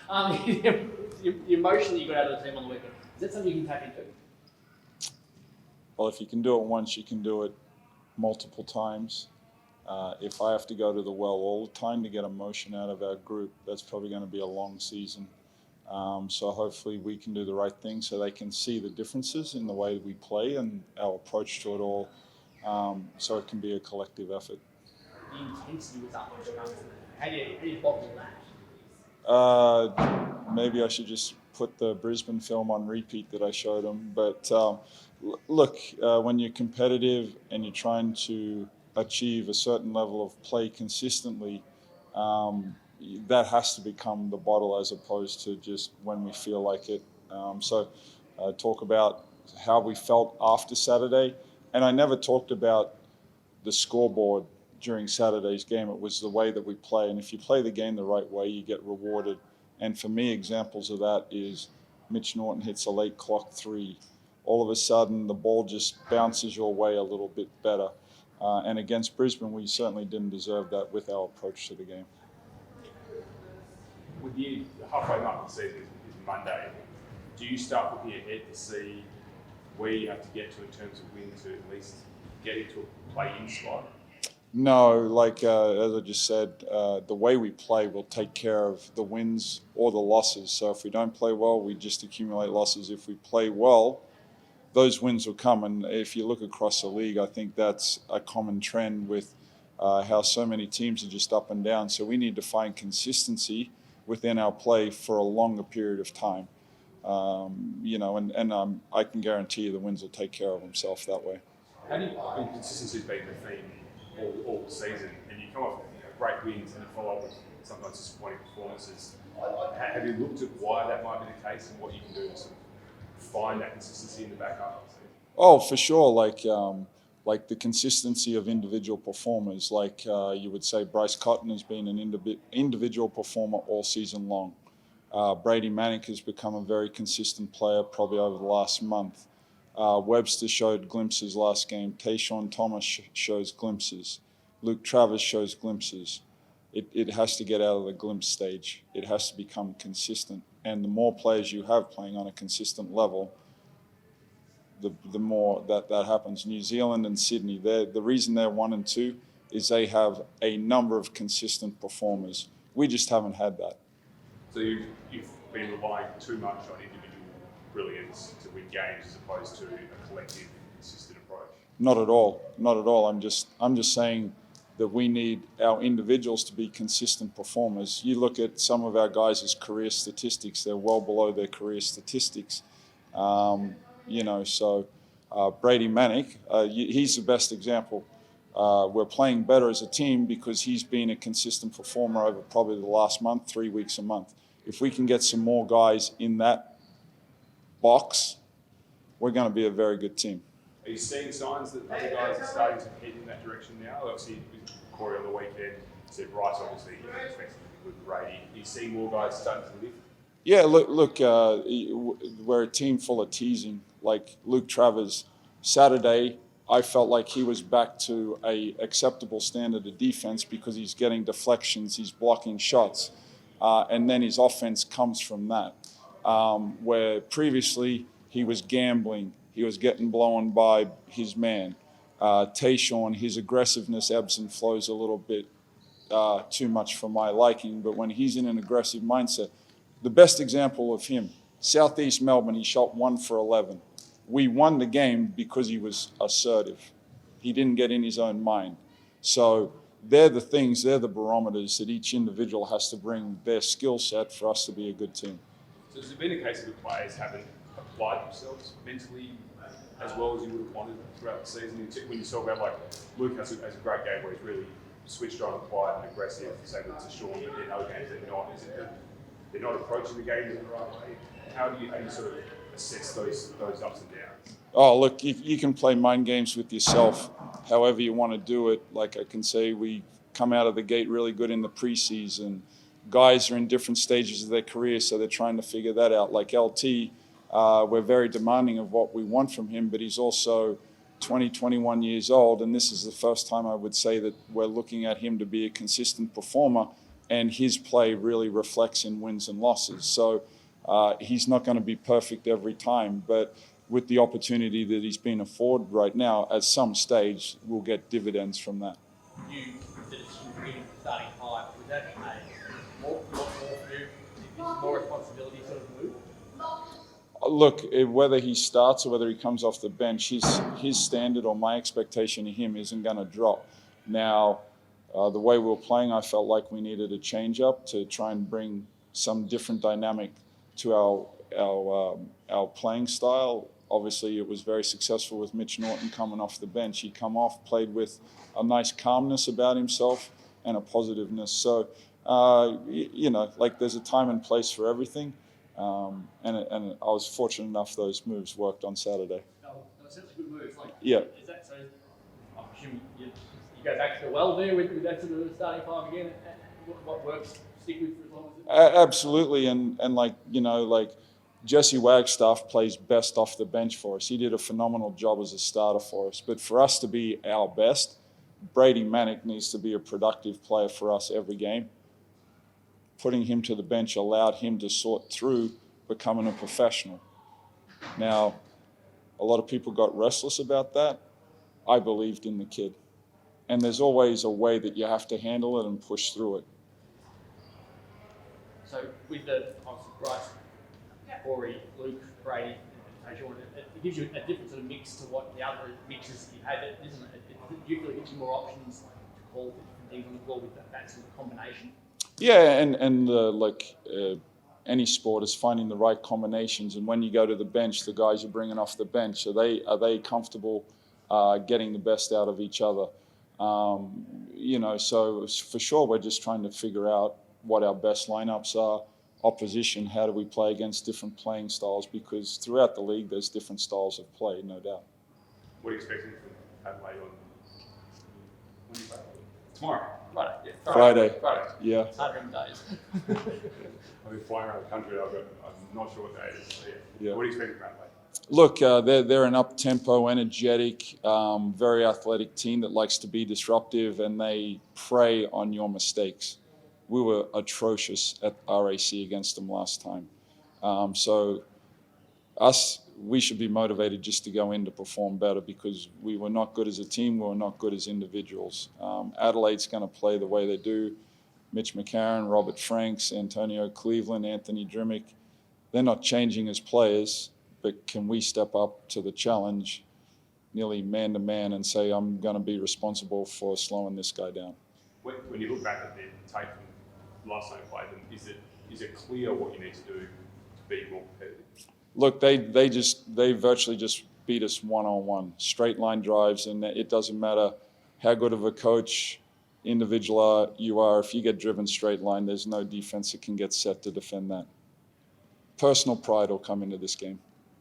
The emotion that you got out of the team on the weekend, is that something you can tap into? Well, if you can do it once, you can do it multiple times. If I have to go to the well all the time to get emotion out of our group, that's probably going to be a long season. So hopefully we can do the right thing so they can see the differences in the way that we play and our approach to it all, so it can be a collective effort. The intensity was that much comes. How do you bottle that? Maybe I should just put the Brisbane film on repeat that I showed them. But look, when you're competitive and you're trying to achieve a certain level of play consistently, that has to become the bottle as opposed to just when we feel like it. So talk about how we felt after Saturday. And I never talked about the scoreboard during Saturday's game. It was the way that we play. And if you play the game the right way, you get rewarded. And for me, examples of that is Mitch Norton hits a late clock three. All of a sudden, the ball just bounces your way a little bit better. And against Brisbane, we certainly didn't deserve that with our approach to the game. With you, the halfway mark of the season is Monday. Do you start looking ahead to see where you have to get to in terms of wins to at least get into a play-in spot? No, as I just said, the way we play will take care of the wins or the losses. So if we don't play well, we just accumulate losses. If we play well, those wins will come. And if you look across the league, I think that's a common trend with how so many teams are just up and down. So we need to find consistency within our play for a longer period of time. I can guarantee you the wins will take care of themselves that way. How do you, consistency has been the theme all season, and you come off great wins and follow up with sometimes disappointing performances. Have you looked at why that might be the case and what you can do to sort of find that consistency in the back half of the season? Oh, for sure. Like the consistency of individual performers. You would say Bryce Cotton has been an individual performer all season long. Brady Manick has become a very consistent player probably over the last month. Webster showed glimpses last game. Tayshaun Thomas shows glimpses. Luke Travers shows glimpses. It has to get out of the glimpse stage. It has to become consistent. And the more players you have playing on a consistent level, the more that happens. New Zealand and Sydney, the reason they're 1 and 2 is they have a number of consistent performers. We just haven't had that. So you've been relying too much on individual brilliance to win games as opposed to a collective, consistent approach? Not at all. Not at all. I'm just saying that we need our individuals to be consistent performers. You look at some of our guys' career statistics; they're well below their career statistics. Brady Manick, he's the best example. We're playing better as a team because he's been a consistent performer over probably the last month, 3 weeks a month. If we can get some more guys in that box, we're going to be a very good team. Are you seeing signs that other guys are starting to head in that direction now? Obviously, with Corey on the weekend, said Bryce obviously expects to be with Brady. Are you seeing more guys starting to lift? Yeah, look, we're a team full of teasing. Like Luke Travers, Saturday, I felt like he was back to a acceptable standard of defense because he's getting deflections, he's blocking shots, and then his offense comes from that. Where previously he was gambling, he was getting blown by his man. Tayshaun, his aggressiveness ebbs and flows a little bit too much for my liking, but when he's in an aggressive mindset, the best example of him, Southeast Melbourne, he shot 1 for 11. We won the game because he was assertive. He didn't get in his own mind. So they're the things, they're the barometers that each individual has to bring their skill set for us to be a good team. So has it been a case of the players haven't applied themselves mentally as well as you would have wanted throughout the season? When you talk about like Luke has a great game where he's really switched on and quiet and aggressive, same with Sean, but in other games they're not. Is it that they're not approaching the game in the right way? How do you sort of assess those ups and downs? Oh, look, you can play mind games with yourself however you want to do it. Like I can say, we come out of the gate really good in the preseason. Guys are in different stages of their career, so they're trying to figure that out. Like LT, we're very demanding of what we want from him, but he's also 20, 21 years old, and this is the first time I would say that we're looking at him to be a consistent performer and his play really reflects in wins and losses. So he's not going to be perfect every time, but with the opportunity that he's been afforded right now, at some stage, we'll get dividends from that. You, the decision for him starting 5, was that a more move? More responsibility sort of move? Look, whether he starts or whether he comes off the bench, his standard or my expectation of him isn't going to drop. Now, the way we were playing, I felt like we needed a change up to try and bring some different dynamic to our playing style. Obviously, it was very successful with Mitch Norton coming off the bench. He come off, played with a nice calmness about himself and a positiveness. So, there's a time and place for everything. And I was fortunate enough those moves worked on Saturday. No, that's certainly good moves. Yeah. Is that so? I presume you go back to the well there with that sort of starting 5 again. What works, stick with for as long as it. Absolutely, and Jesse Wagstaff plays best off the bench for us. He did a phenomenal job as a starter for us. But for us to be our best, Brady Manick needs to be a productive player for us every game. Putting him to the bench allowed him to sort through becoming a professional. Now, a lot of people got restless about that. I believed in the kid. And there's always a way that you have to handle it and push through it. So with the obviously Bryce, Corey, Luke, Brady, and Sean, it gives you a different sort of mix to what the other mixes you've had, isn't it? Do you feel it gives you more options to call different things on the floor with that sort of combination? Yeah, and any sport is finding the right combinations. And when you go to the bench, the guys you're bringing off the bench, are they comfortable getting the best out of each other? So for sure, we're just trying to figure out what our best lineups are. Opposition, how do we play against different playing styles? Because throughout the league, there's different styles of play, no doubt. What are you expecting from Adelaide on? When do you play? Tomorrow. Friday. Yeah. Friday. Yeah. It's 100 days. I've been flying around the country. I'm not sure what day it is. So yeah. What are you expecting from Adelaide? Look, they're an up-tempo, energetic, very athletic team that likes to be disruptive, and they prey on your mistakes. We were atrocious at RAC against them last time. We should be motivated just to go in to perform better because we were not good as a team, we were not good as individuals. Adelaide's going to play the way they do. Mitch McCarron, Robert Franks, Antonio Cleveland, Anthony Drimmick, they're not changing as players, but can we step up to the challenge nearly man-to-man and say, I'm going to be responsible for slowing this guy down? When you look back at the tape from last time you played them, is it clear what you need to do to be more competitive? Look, they virtually just beat us one-on-one, straight line drives, and it doesn't matter how good of a coach, individual you are. If you get driven straight line, there's no defense that can get set to defend that. Personal pride will come into this game.